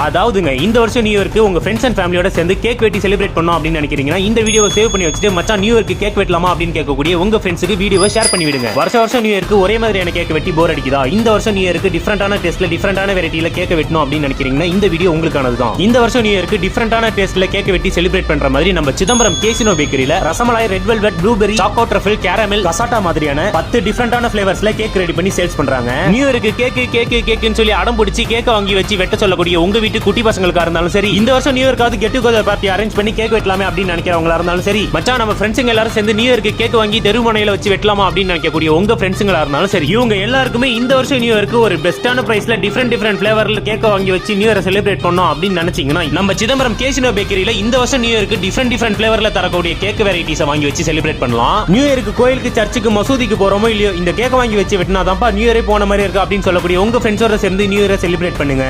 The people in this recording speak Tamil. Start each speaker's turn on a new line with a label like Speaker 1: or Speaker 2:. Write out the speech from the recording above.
Speaker 1: அதாவதுங்க இந்த வருஷம் நியூ இயருக்கு உங்க ஃப்ரெண்ட்ஸ் அண்ட் ஃபேமிலியோட சேர்ந்து கேக் வெட்டி செலிப்ரேட் பண்ணோம் அப்படின்னு நினைக்கிறீங்கன்னா இந்த வீடியோவை சேவ் பண்ணி வச்சுட்டு மச்சான் நியூ இயருக்கு கேக் வெட்டலாமா அப்படின்னு கேட்கக்கூடிய உங்க ஃப்ரெண்ட்ஸுக்கு வீடியோவை ஷேர் பண்ணி விடுங்க. வருஷம் நியூ இயருக்கு ஒரே மாதிரியான கேக் வெட்டி போர் அடிக்குதா? இந்த வருஷம் நியூ இயருக்கு டிஃபரெண்டான டேஸ்ட்ல டிஃபரெண்டான வெரைட்டில கேக் வெட்டணும் அப்படின்னு நினைக்கிறீங்கன்னா இந்த வீடியோ உங்களுக்கானது தான். இந்த வருஷம் நியூ இயருக்கு டிஃபரெண்டான டேஸ்ட்ல கேக் வெட்டி செலிப்ரேட் பண்ற மாதிரி நம்ம சிதம்பரம் கேசினோ பேக்கரியில rasmalai, red velvet, blueberry, choco truffle, caramel, cassata மாதிரியான 10 டிஃபரெண்டான ஃபிளேவர்ஸ்ல கேக் ரெடி பண்ணி சேல்ஸ் பண்றாங்க. நியூ இயருக்கு கேக்குன்னு சொல்லி அடம் பிடிச்சி கேக்க வாங்கி வச்சு வெட்ட சொல்லக்கூடிய உங்க வீட்டு குட்டி பசங்களுக்கு இருந்தாலும் சரி, இந்த வருஷம் நியூ இயர்க்காவது கெட் டுகெதர் பார்ட்டி அரேஞ்ச் பண்ணி கேக் வெட்டலாமே அப்படின்னு நினைக்கிறவங்களா இருந்தாலும் சரி, மச்சான் நம்ம ஃப்ரெண்ட்ஸுங்க எல்லாரும் சேர்ந்து நியூ இயருக்கு கேக் வாங்கி தெருமுனையில வச்சு வெட்டலாமா அப்படின்னு நினைக்கக்கூடிய உங்க ஃப்ரெண்ட்ஸுங்களா இருந்தாலும் சரி, இவங்க எல்லாருக்குமே இந்த வருஷம் நியூ இயருக்கு ஒரு பெஸ்டான பிரைஸ்ல டிஃபரெண்ட் ஃபிளேவர்ல கேக்க வாங்கி வச்சு நியூ இயர் செலிப்ரேட் பண்ணோம் அப்படின்னு நினைச்சீங்கன்னா நம்ம சிதம்பரம் கேசினோ பேக்கரியில இந்த வருஷம் நியூ இயருக்கு டிஃபரெண்ட் ஃபிளேவர்ல தரக்கூடிய கேக் வெரைட்டிஸை வாங்கி வச்சு செலிப்ரேட் பண்ணலாம். நியூ இயருக்கு கோயிலுக்கு, சர்ச்சுக்கு, மசூதிக்கு போறோமோ இல்லையோ இந்த கேக்க வாங்கி வச்சு வெட்டினாதான்ப்பா நியூ இயரே போன மாதிரி இருக்கு அப்படின்னு சொல்லக்கூடிய உங்க ஃப்ரெண்ட்ஸோட சேர்ந்து நியூ இயரை செலிப்ரேட் பண்ணுங்க.